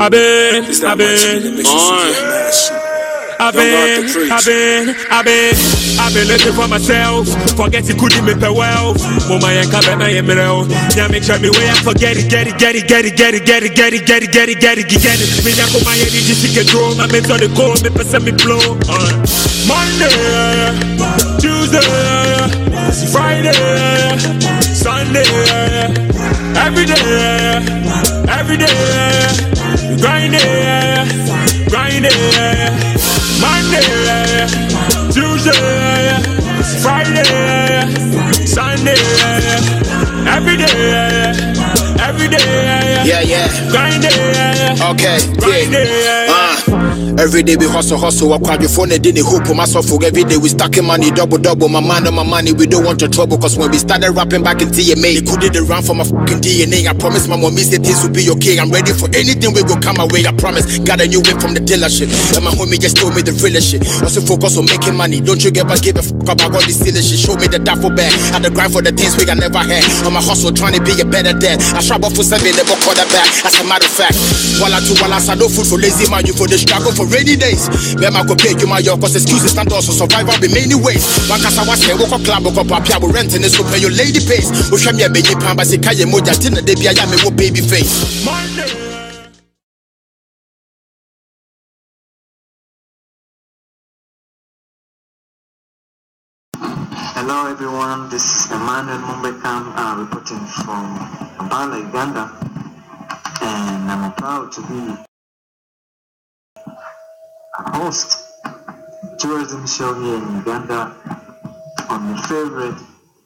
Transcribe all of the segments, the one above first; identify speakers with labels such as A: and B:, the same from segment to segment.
A: I've been looking for myself. Forget it, couldn't make the wealth. Mama and Cabana Emmanuel. Yeah, make sure me way I forget it. Me Nako my energy to get drawn. I make on the call, me person me blow. Monday, Tuesday, Friday, Sunday, every day, grinding. Monday, Tuesday, Friday, Sunday, every day,
B: yeah.
A: grinding.
B: Okay, every day we hustle. I cry before the dinner hope for myself. Every day we stacking money, double. My man on my money, we don't want your trouble. Cause when we started rapping back in TMA, they couldn't run from my fucking DNA. I promise my mommy said things will be okay. I'm ready for anything, we go come away. I promise. Got a new whip from the dealership. And my homie just told me the real shit. Also focus on making money. Don't you ever give a fuck about all this silly shit. Show me the duffel bag. Had to grind for the things we got never had. On my hustle, trying to be a better dad. I struggle for 7, never call that back. As a matter of fact, while I no food for lazy man, you for the struggle for rainy days. Where my go pay you my your cause excuses stand also survival in many ways. One cause I was here, woke up club, woke up papia, we rent in this so pay your lady pays. We show me a baby pamba, say Kaya Moja, Tina, they be a yammy with baby face.
C: Hello everyone, this is Emmanuel Mombwe reporting from Kampala, Uganda, and I'm proud to be a host tourism show here in Uganda on my favorite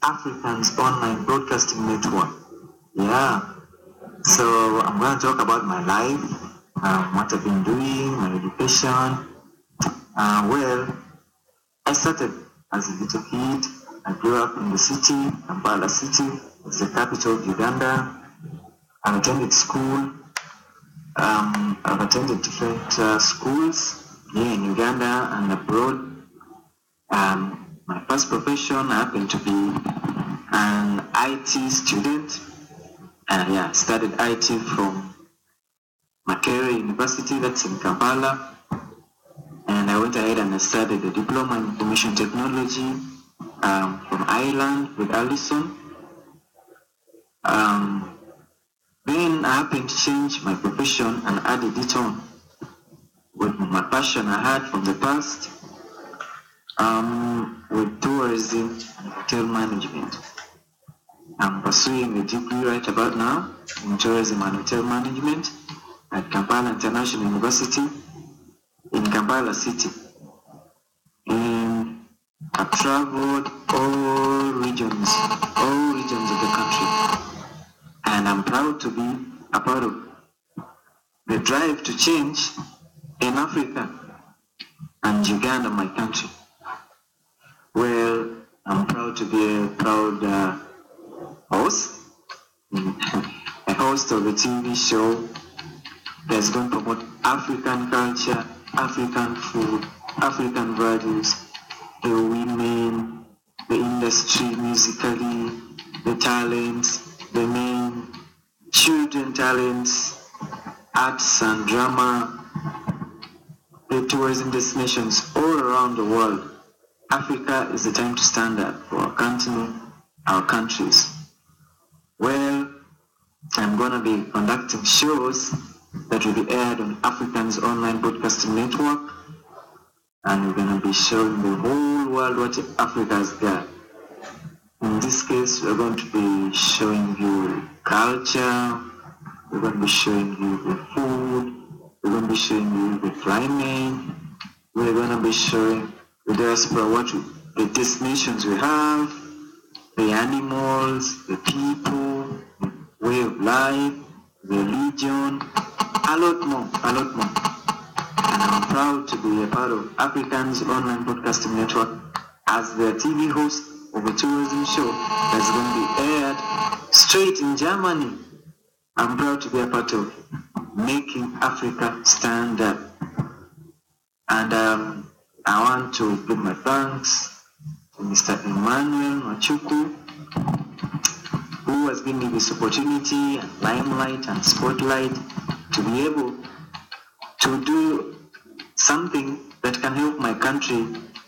C: AfricansOnline broadcasting network. Yeah, so I'm going to talk about my life, what I've been doing, my education. Well, I started as a little kid. I grew up in the city, Kampala city. It's the capital of Uganda. I attended school. I've attended different schools here in Uganda and abroad. My first profession happened to be an IT student. I studied IT from Makerere University, that's in Kampala. And I went ahead and I studied a diploma in information technology from Ireland with Allison. Then I happened to change my profession and added it on with my passion I had from the past with tourism and hotel management. I'm pursuing a degree right about now in tourism and hotel management at Kampala International University in Kampala City. And I've traveled all regions of the country. And I'm proud to be a part of the drive to change in Africa and Uganda, my country. Well, I'm proud to be a proud host, a host of a TV show that's going to promote African culture, African food, African values, the women, the industry musically, the talents, the men, children talents, arts and drama, the tourism destinations all around the world. Africa is the time to stand up for our continent, our countries. Well, I'm going to be conducting shows that will be aired on AfricansOnline broadcasting network, and we're going to be showing the whole world what Africa has got. In this case, we're going to be showing you culture, we're going to be showing you the food, we're going to be showing you the climate, we're going to be showing the diaspora, the destinations we have, the animals, the people, the way of life, the religion, a lot more. And I'm proud to be a part of AfricansOnline broadcasting network as the TV host of a tourism show that's going to be aired straight in Germany. I'm proud to be a part of making Africa stand up. And I want to give my thanks to Mr. Emmanuel, who has given me this opportunity and limelight and spotlight to be able to do something that can help my country,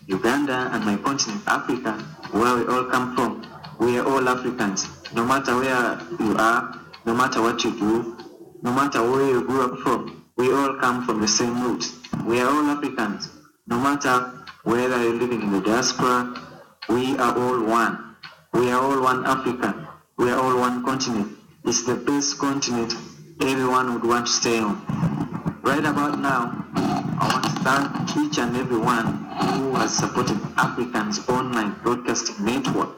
C: Uganda, and my continent, Africa, where we all come from. We are all Africans. No matter where you are, no matter what you do, no matter where you grew up from, we all come from the same roots. We are all Africans. No matter whether you're living in the diaspora, we are all one. We are all one Africa. We are all one continent. It's the best continent everyone would want to stay on. Right about now, I want to thank each and everyone who has supported AfricansOnline Broadcasting Network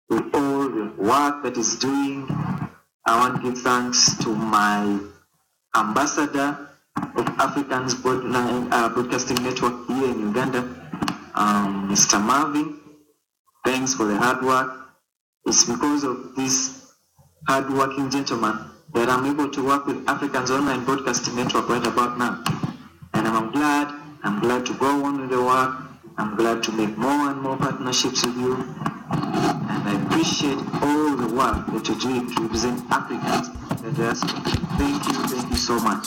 C: with all the work that is doing. I want to give thanks to my ambassador of Africans Broadcasting Network here in Uganda, Mr. Marvin. Thanks for the hard work. It's because of this hard-working gentleman that I'm able to work with AfricansOnline Broadcasting Network right about now. And I'm glad to go on with the work. I'm glad to make more and more partnerships with you. And I appreciate all the work that you're doing to represent Africans. Thank you so much.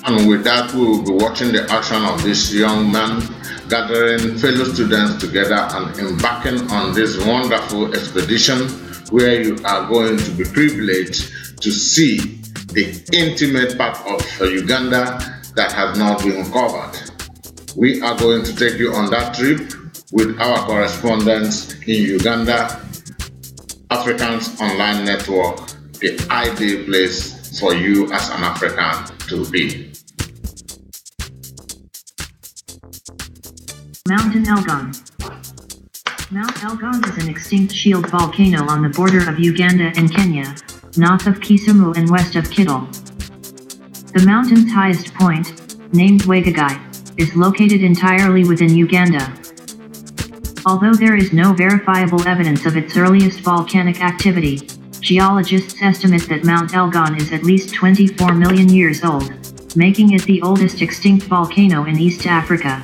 D: And with that, we will be watching the action of this young man gathering fellow students together and embarking on this wonderful expedition where you are going to be privileged to see the intimate part of Uganda that has not been covered. We are going to take you on that trip with our correspondents in Uganda, AfricansOnline Network, the ideal place for you as an African to be.
E: Mountain Elgon. Mount Elgon is an extinct shield volcano on the border of Uganda and Kenya, north of Kisumu and west of Kitale. The mountain's highest point, named Wegagai, is located entirely within Uganda. Although there is no verifiable evidence of its earliest volcanic activity, Geologists estimate that Mount Elgon is at least 24 million years old, making it the oldest extinct volcano in East Africa.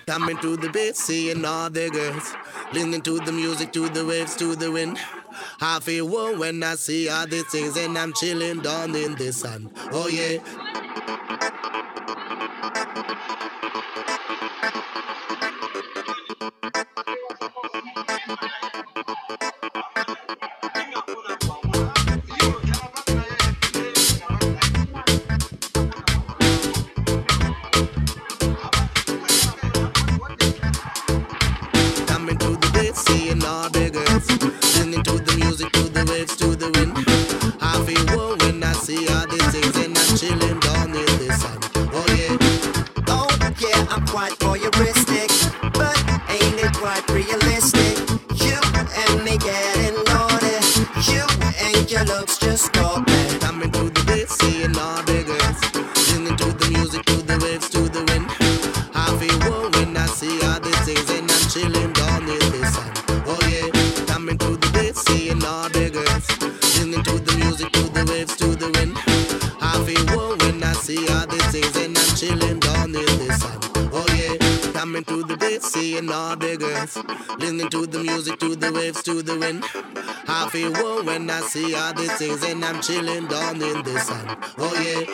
F: Coming to the beat, seeing all the girls, listening to the music, to the waves, to the wind. I feel warm when I see all these things, and I'm chilling down in the sun. Oh yeah. Seeing all the girls, listening to the music, to the waves, to the wind. I feel warm when I see all these things, and I'm chilling down in the sun. Oh yeah,
G: I'm quite voyeuristic, but ain't it quite realistic? You and me getting naughty, you and your looks just got me.
F: Coming to the beat, seeing all the girls, listening to the music, to the waves, to the wind. I feel warm when I see all these things, and I'm chilling down in the sun. Coming to the beat, seeing all the girls, listening to the music, to the waves, to the wind. I feel warm when I see all these things, and I'm chilling down in the sun. Oh yeah, coming to the beat, seeing all the girls, listening to the music, to the waves, to the wind. I feel warm when I see all these things, and I'm chilling down in the sun. Oh yeah.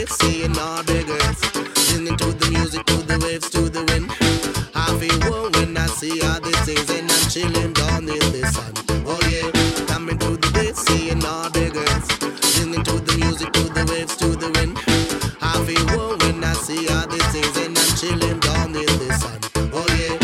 F: Seeing all the girls, listening to the music, to the waves, to the wind. I feel warm when I see all these things, and I'm chilling down in the sun. Oh yeah, coming to the beat, seeing all the girls, listening to the music, to the waves, to the wind. I feel warm when I see all these things, and I'm chilling down in the sun. Oh yeah.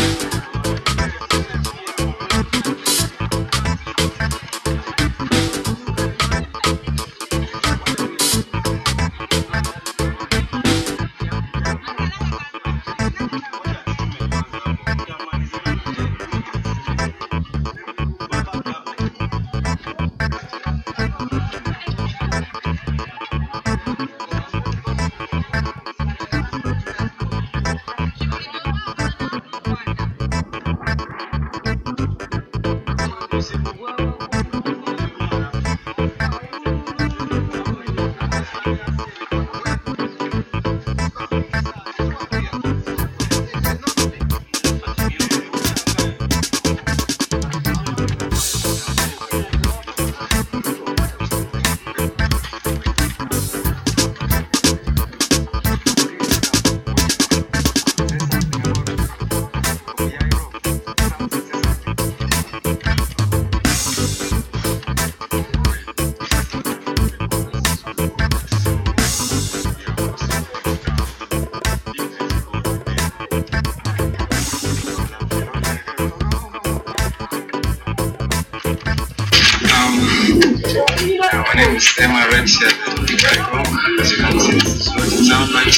H: My name is Emmanuel. As you can see, this is what it sounds like.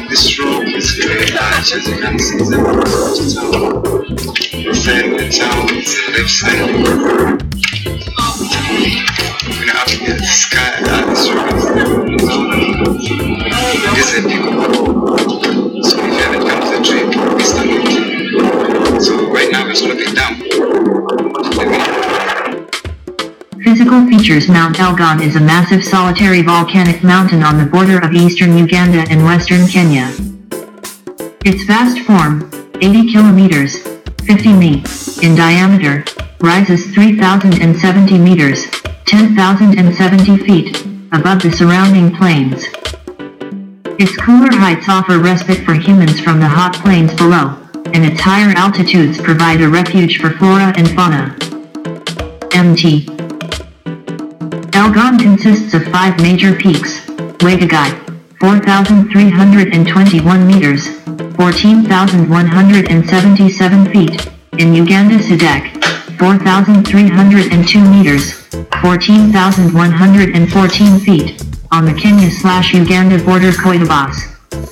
H: This road is very large. As you can see, it's a town. Inside the town, it's the left side. We have to get the sky out of this road. This is a big road. So if you haven't come to the trip, it's not good. So right now we're slowing down.
E: Physical features: Mount Elgon is a massive solitary volcanic mountain on the border of eastern Uganda and western Kenya. Its vast form, 80 kilometers, 50 mi, in diameter, rises 3,070 meters, 10,070 feet, above the surrounding plains. Its cooler heights offer respite for humans from the hot plains below, and its higher altitudes provide a refuge for flora and fauna. MT. Elgon consists of 5 major peaks: Wegagai, 4,321 meters, 14,177 feet, in Uganda Sidek, 4,302 meters, 14,114 feet, on the Kenya/Uganda border Koitabas,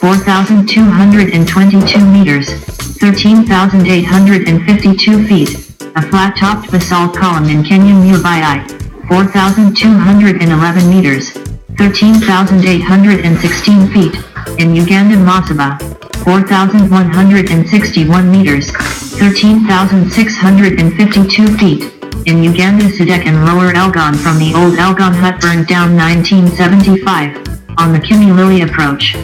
E: 4,222 meters, 13,852 feet, a flat-topped basalt column in Kenya Mubai, 4,211 meters, 13,816 feet, in Uganda Masaba, 4,161 meters, 13,652 feet, in Uganda Sidek and Lower Elgon from the old Elgon hut burned down 1975, on the Kimilili approach.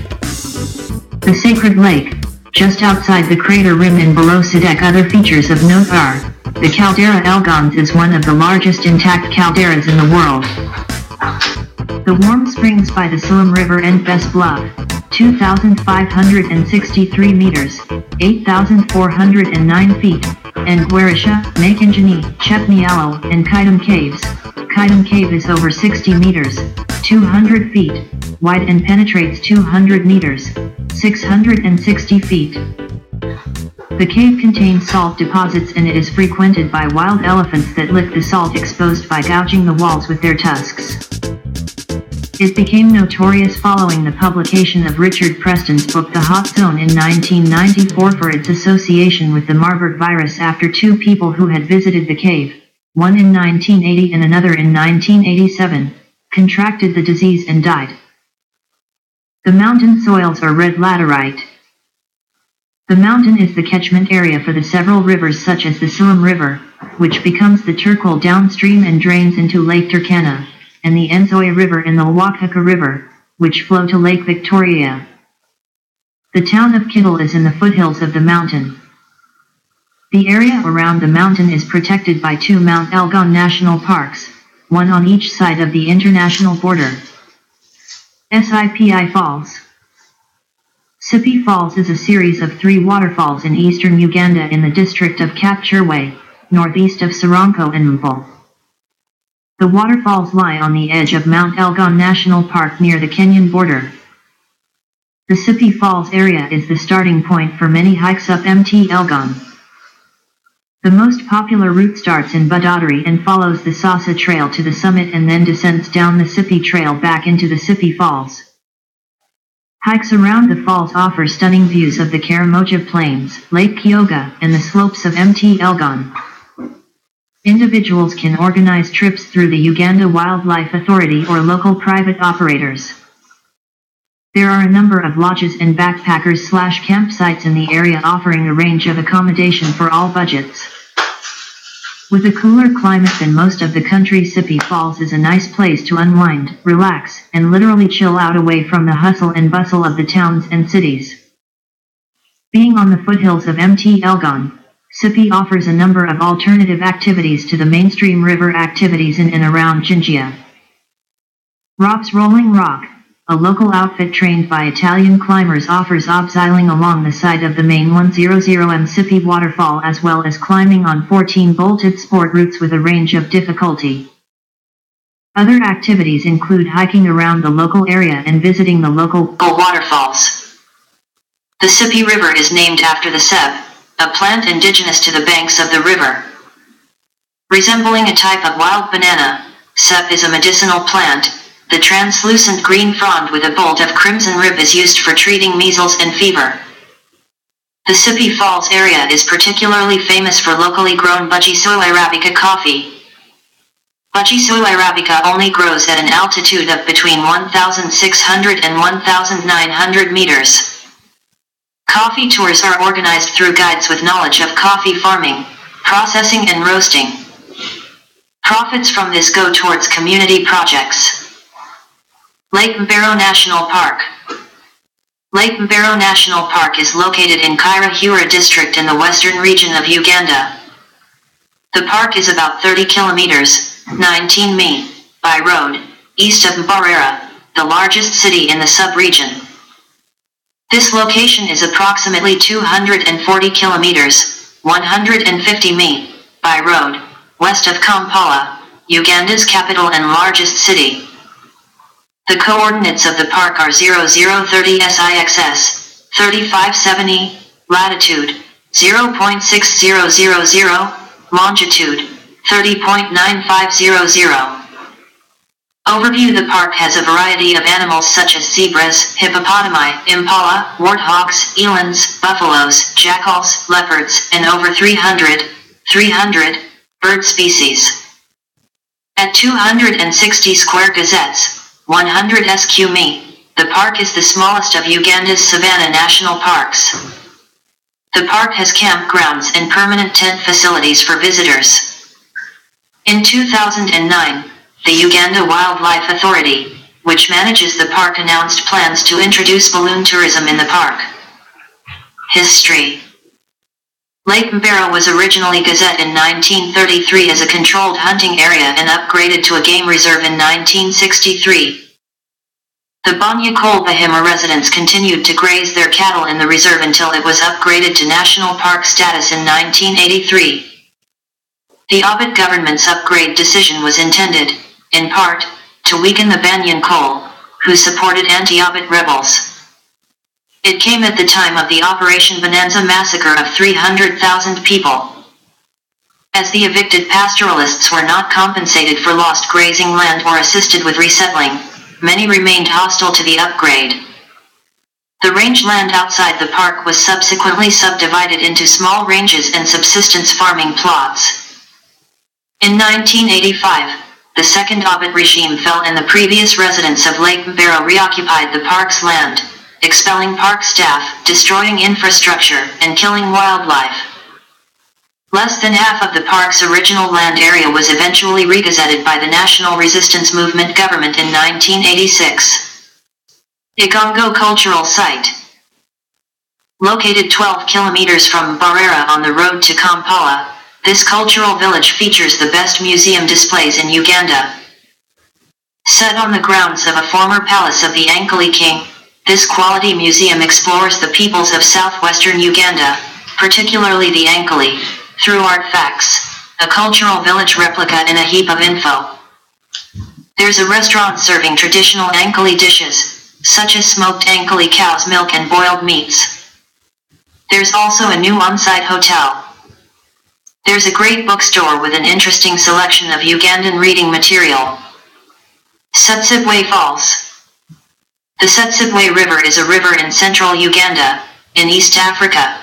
E: The Sacred Lake, just outside the crater rim and below Sidek. Other features of note are, the caldera Elgonz is one of the largest intact calderas in the world. The warm springs by the Silim River and Best Bluff, 2,563 meters, 8,409 feet, and Guarisha, Makinjani, Chepnialo, and Kaitam Caves. Kaitam Cave is over 60 meters, 200 feet, wide and penetrates 200 meters, 660 feet. The cave contains salt deposits and it is frequented by wild elephants that lick the salt exposed by gouging the walls with their tusks. It became notorious following the publication of Richard Preston's book The Hot Zone in 1994 for its association with the Marburg virus after 2 people who had visited the cave, one in 1980 and another in 1987, contracted the disease and died. The mountain soils are red laterite. The mountain is the catchment area for the several rivers such as the Silim River, which becomes the Turkol downstream and drains into Lake Turkana, and the Nzoia River and the Wakaka River, which flow to Lake Victoria. The town of Kittle is in the foothills of the mountain. The area around the mountain is protected by 2 Mount Elgon National Parks, one on each side of the international border. Sipi Falls. Sipi Falls is a series of 3 waterfalls in eastern Uganda in the district of Kapchorwe, northeast of Saronko and Mbo. The waterfalls lie on the edge of Mount Elgon National Park near the Kenyan border. The Sipi Falls area is the starting point for many hikes up Mt Elgon. The most popular route starts in Budadari and follows the Sasa Trail to the summit and then descends down the Sipi Trail back into the Sipi Falls. Hikes around the falls offer stunning views of the Karamoja Plains, Lake Kyoga, and the slopes of Mt Elgon. Individuals can organize trips through the Uganda Wildlife Authority or local private operators. There are a number of lodges and backpackers/campsites in the area offering a range of accommodation for all budgets. With a cooler climate than most of the country, Sipi Falls is a nice place to unwind, relax, and literally chill out away from the hustle and bustle of the towns and cities. Being on the foothills of Mt Elgon, Sipi offers a number of alternative activities to the mainstream river activities in and around Jinjia. Rops Rolling Rock, a local outfit trained by Italian climbers, offers obseiling along the side of the main 100m Sipi waterfall as well as climbing on 14 bolted sport routes with a range of difficulty. Other activities include hiking around the local area and visiting the local waterfalls. The Sipi River is named after the seb, a plant indigenous to the banks of the river. Resembling a type of wild banana, seb is a medicinal plant. The translucent green frond with a bolt of crimson rib is used for treating measles and fever. The Sipi Falls area is particularly famous for locally grown Bugisoil arabica coffee. Bugisoil arabica only grows at an altitude of between 1,600 and 1,900 meters. Coffee tours are organized through guides with knowledge of coffee farming, processing and roasting. Profits from this go towards community projects. Lake Mbero National Park. Lake Mbero National Park is located in Kaira-Hura district in the western region of Uganda. The park is about 30 kilometers, 19 mi, by road, east of Mbarara, the largest city in the sub-region. This location is approximately 240 kilometers, 150 mi, by road, west of Kampala, Uganda's capital and largest city. The coordinates of the park are 0030 SIXS, 3570, latitude, 0.6000, longitude, 30.9500. Overview. The park has a variety of animals such as zebras, hippopotami, impala, warthogs, elands, buffaloes, jackals, leopards, and over 300 bird species. At 260 square gazettes, 100 sq mi, the park is the smallest of Uganda's savanna national parks. The park has campgrounds and permanent tent facilities for visitors. In 2009, the Uganda Wildlife Authority, which manages the park, announced plans to introduce balloon tourism in the park. History. Lake Mbera was originally gazetted in 1933 as a controlled hunting area and upgraded to a game reserve in 1963. The Banyakolbahima residents continued to graze their cattle in the reserve until it was upgraded to national park status in 1983. The Obbott government's upgrade decision was intended, in part, to weaken the Banyankole, who supported anti-Obbott rebels. It came at the time of the Operation Bonanza massacre of 300,000 people. As the evicted pastoralists were not compensated for lost grazing land or assisted with resettling, many remained hostile to the upgrade. The rangeland outside the park was subsequently subdivided into small ranges and subsistence farming plots. In 1985, the second Obbott regime fell and the previous residents of Lake Mbera reoccupied the park's land, expelling park staff, destroying infrastructure, and killing wildlife. Less than half of the park's original land area was eventually regazetted by the National Resistance Movement government in 1986. Igongo Cultural Site. Located 12 kilometers from Barera on the road to Kampala, this cultural village features the best museum displays in Uganda. Set on the grounds of a former palace of the Ankole king, this quality museum explores the peoples of southwestern Uganda, particularly the Ankole, through artifacts, a cultural village replica and a heap of info. There's a restaurant serving traditional Ankole dishes, such as smoked Ankole cow's milk and boiled meats. There's also a new on-site hotel. There's a great bookstore with an interesting selection of Ugandan reading material. Setsibwe Falls. The Setsibwe River is a river in central Uganda, in East Africa.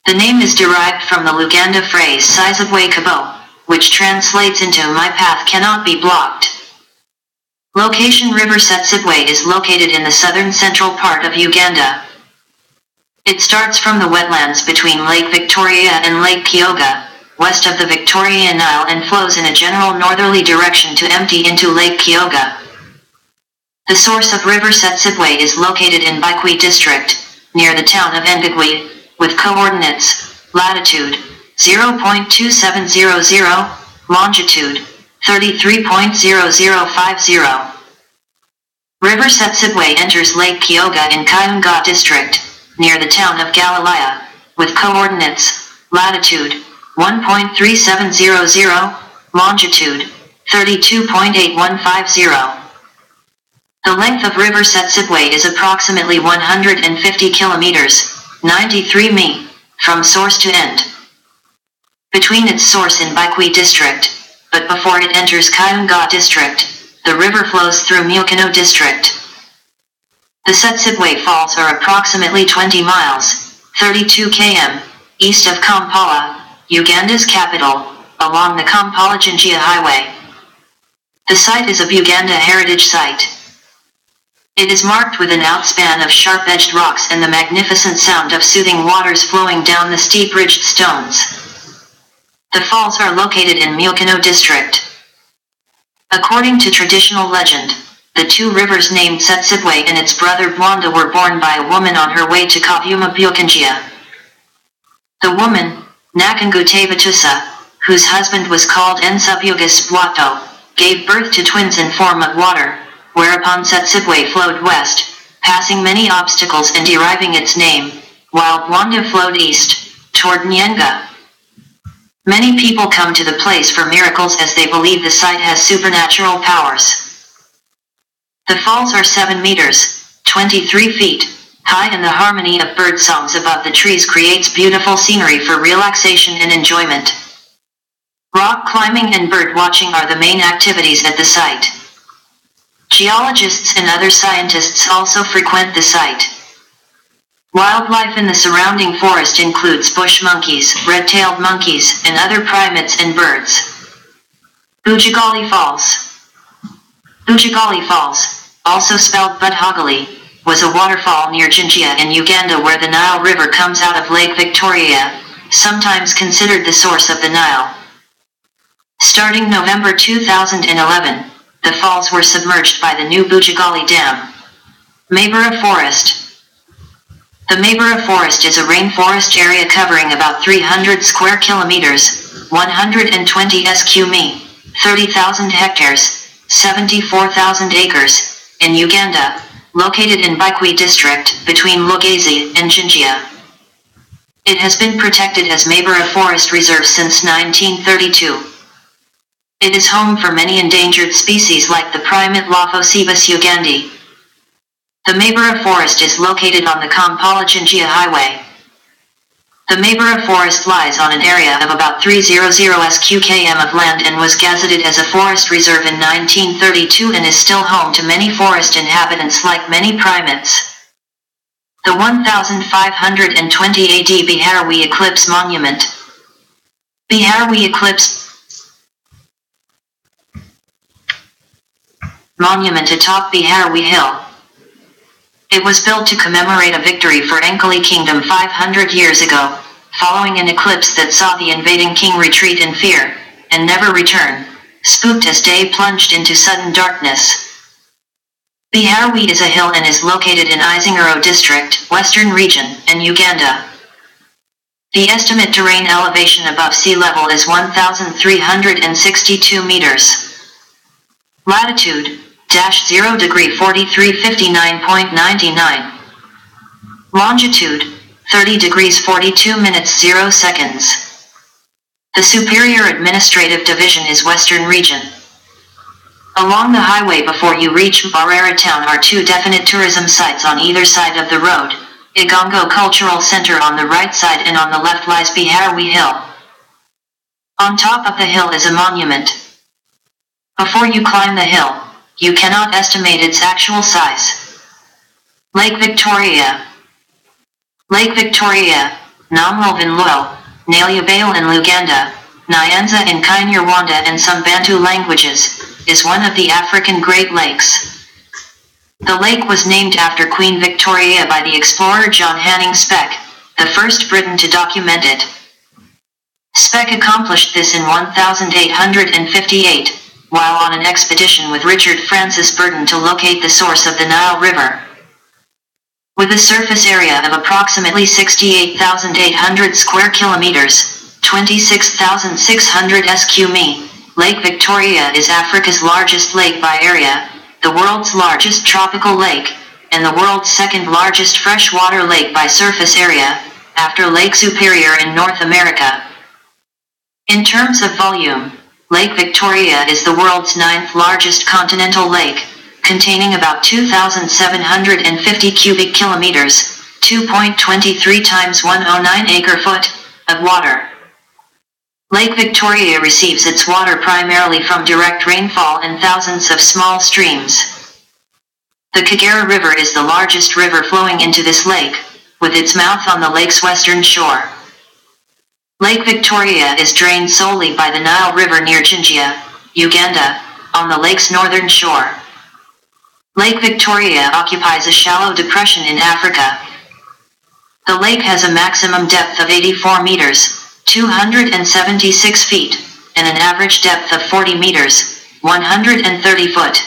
E: The name is derived from the Luganda phrase Sizibwe Kabo, which translates into "my path cannot be blocked." Location. River Setsibwe is located in the southern central part of Uganda. It starts from the wetlands between Lake Victoria and Lake Kyoga, west of the Victoria Nile, and flows in a general northerly direction to empty into Lake Kyoga. The source of River Setsibwe is located in Baikwi district, near the town of Ngagwe, with coordinates, latitude, 0.2700, longitude, 33.0050. River Setsibwe enters Lake Kyoga in Kayunga district, near the town of Galilaya, with coordinates, latitude, 1.3700, longitude, 32.8150. The length of River Setsibwe is approximately 150 kilometers, 93 mi, from source to end. Between its source in Baikwi district, but before it enters Kayunga district, the river flows through Mukino district. The Setsibwe Falls are approximately 20 miles, 32 km, east of Kampala, Uganda's capital, along the Kampala-Jinjia Highway. The site is a Uganda Heritage Site. It is marked with an outspan of sharp-edged rocks and the magnificent sound of soothing waters flowing down the steep-ridged stones. The falls are located in Mukino district. According to traditional legend, the two rivers named Setsibwe and its brother Mwanda were born by a woman on her way to Kavuma Bukanjia. The woman, Nakangute Batusa, whose husband was called Ensabugas Bwato, gave birth to twins in form of water, whereupon Setsibwe flowed west, passing many obstacles and deriving its name, while Rwanda flowed east, toward Nyenga. Many people come to the place for miracles as they believe the site has supernatural powers. The falls are 7 meters, 23 feet, high, and the harmony of bird songs above the trees creates beautiful scenery for relaxation and enjoyment. Rock climbing and bird watching are the main activities at the site. Geologists and other scientists also frequent the site. Wildlife in the surrounding forest includes bush monkeys, red-tailed monkeys, and other primates and birds. Bujagali Falls. Bujagali Falls, also spelled Budhagali, was a waterfall near Jinjia in Uganda where the Nile River comes out of Lake Victoria, sometimes considered the source of the Nile. Starting November 2011, the falls were submerged by the new Bujagali Dam. Maybara Forest. The Maybara Forest is a rainforest area covering about 300 square kilometers, 120 sq mi, 30,000 hectares, 74,000 acres, in Uganda, located in Bikwe district, between Lugezi and Jinjia. It has been protected as Maybara Forest Reserve since 1932. It is home for many endangered species like the primate Lophocebus ugandi. The Maybara Forest is located on the Kampala-Jinjia Highway. The Maybara Forest lies on an area of about 300 sq km of land and was gazetted as a forest reserve in 1932 and is still home to many forest inhabitants like many primates. The 1520 AD Biharawi Eclipse Monument. Biharawi Eclipse Monument atop Biharawi Hill. It was built to commemorate a victory for Ankali Kingdom 500 years ago, following an eclipse that saw the invading king retreat in fear, and never return, spooked as day plunged into sudden darkness. Biharawi is a hill and is located in Isingiro District, Western Region, and Uganda. The estimate terrain elevation above sea level is 1,362 meters. Latitude, -0 degree 4359.99. Longitude, 30 degrees 42 minutes 0 seconds. The Superior Administrative Division is Western Region. Along the highway before you reach Mbarara town are 2 definite tourism sites on either side of the road. Igongo Cultural Center on the right side and on the left lies Biharawi Hill. On top of the hill is a monument. Before you climb the hill, you cannot estimate its actual size. Lake Victoria. Lake Victoria, Namwelvin Luo, Nalyabail in Luganda, Nyanza in Kinyarwanda and some Bantu languages, is one of the African Great Lakes. The lake was named after Queen Victoria by the explorer John Hanning Speke, the first Briton to document it. Speke accomplished this in 1858, while on an expedition with Richard Francis Burton to locate the source of the Nile River. With a surface area of approximately 68,800 square kilometers, 26,600 sq mi, Lake Victoria is Africa's largest lake by area, the world's largest tropical lake, and the world's second largest freshwater lake by surface area, after Lake Superior in North America. In terms of volume, Lake Victoria is the world's 9th largest continental lake, containing about 2,750 cubic kilometers, 2.23 times 109 acre-foot, of water. Lake Victoria receives its water primarily from direct rainfall and thousands of small streams. The Kagera River is the largest river flowing into this lake, with its mouth on the lake's western shore. Lake Victoria is drained solely by the Nile River near Jinjia, Uganda, on the lake's northern shore. Lake Victoria occupies a shallow depression in Africa. The lake has a maximum depth of 84 meters, 276 feet, and an average depth of 40 meters, 130 foot.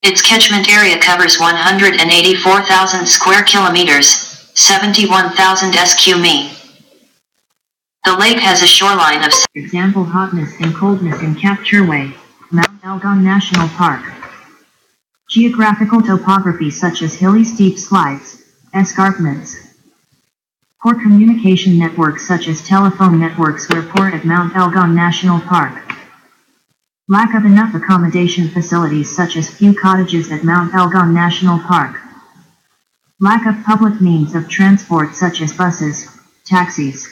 E: Its catchment area covers 184,000 square kilometers, 71,000 sq mi. The lake has a shoreline of example hotness and coldness in Capture Way, Mount Elgon National Park. Geographical topography such as hilly steep slides, escarpments. Poor communication networks such as telephone networks were poor at Mount Elgon National Park. Lack of enough accommodation facilities such as few cottages at Mount Elgon National Park. Lack of public means of transport such as buses, taxis.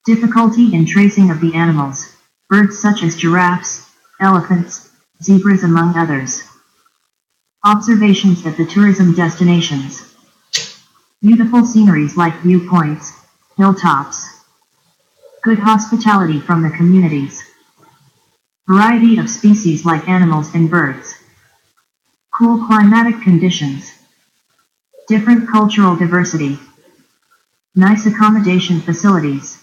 E: Difficulty in tracing of the animals, birds such as giraffes, elephants, zebras among others. Observations at the tourism destinations. Beautiful sceneries like viewpoints, hilltops. Good hospitality from the communities. Variety of species like animals and birds. Cool climatic conditions. Different cultural diversity. Nice accommodation facilities.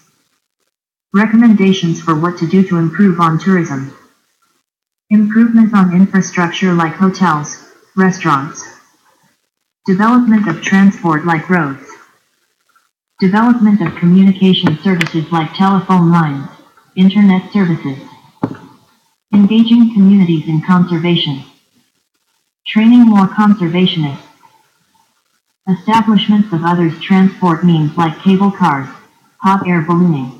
E: Recommendations for what to do to improve on tourism. Improvement on infrastructure like hotels, restaurants. Development of transport like roads. Development of communication services like telephone lines, internet services. Engaging communities in conservation. Training more conservationists. Establishments of others transport means like cable cars, hot air ballooning.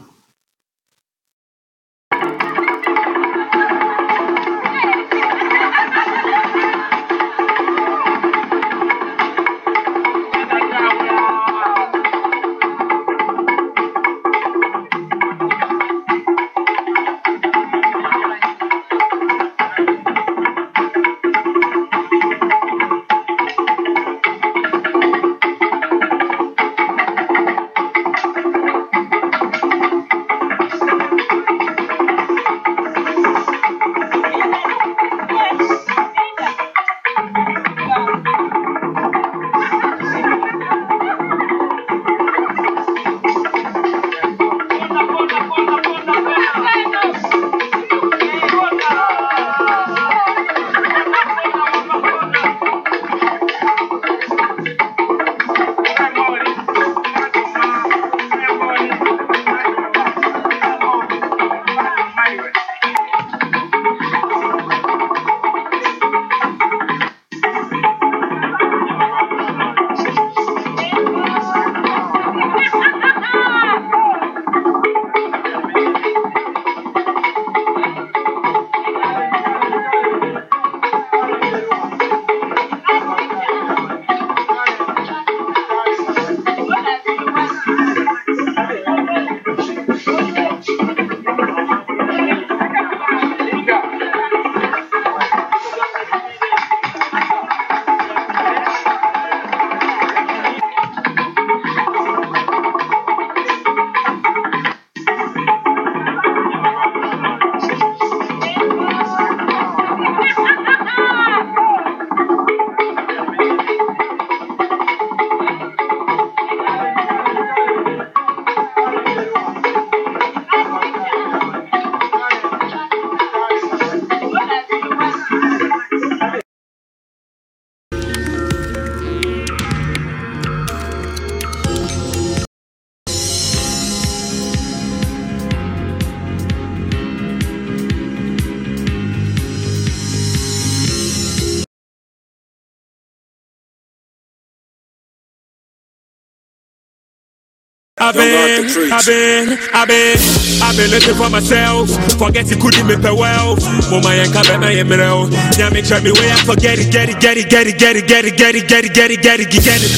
A: I've been looking for myself. Forget it couldn't make me well. Mama and Kabe na yemreo. Nya make sure me way I forget it.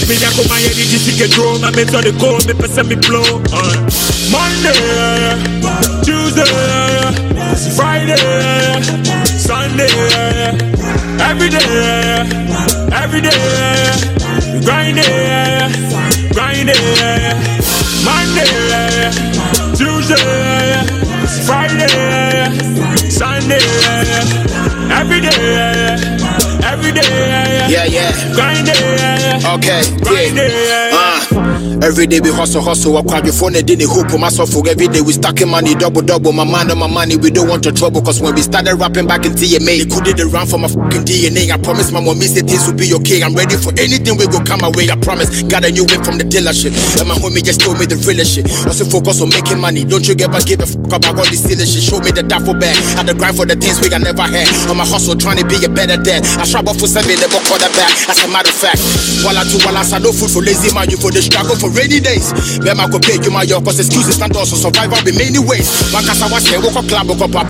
A: Me na kuma ye di jisike draw. My mentor the call me person me blow. Monday, Tuesday, Friday, Sunday, every day, grinding. Monday, Tuesday, Friday, Sunday, every day.
B: Yeah.
A: Grinding.
B: Okay.
A: Grinding.
B: Every day we hustle, I cry your phone and didn't hope for myself. Every day we stacking money, double. My mind on my money, we don't want your trouble. Cause when we started rapping back in TMA, they couldn't run from my fucking DNA. I promise my mommy said things will be okay. I'm ready for anything, we go come away, I promise. Got a new whip from the dealership, and my homie just told me the real shit. Also focus on making money, don't you ever give a fuck about all this silly shit. Show me the duffel bag, had the grind for the things we I never had. On my hustle, trying to be a better dad. I struggle for 7, never call that back. As a matter of fact, while I no food for lazy man, you for the struggle for rainy days. Man, I could pay you my cause excuses and also survival in many ways. One cause I was here, woke up club, woke up.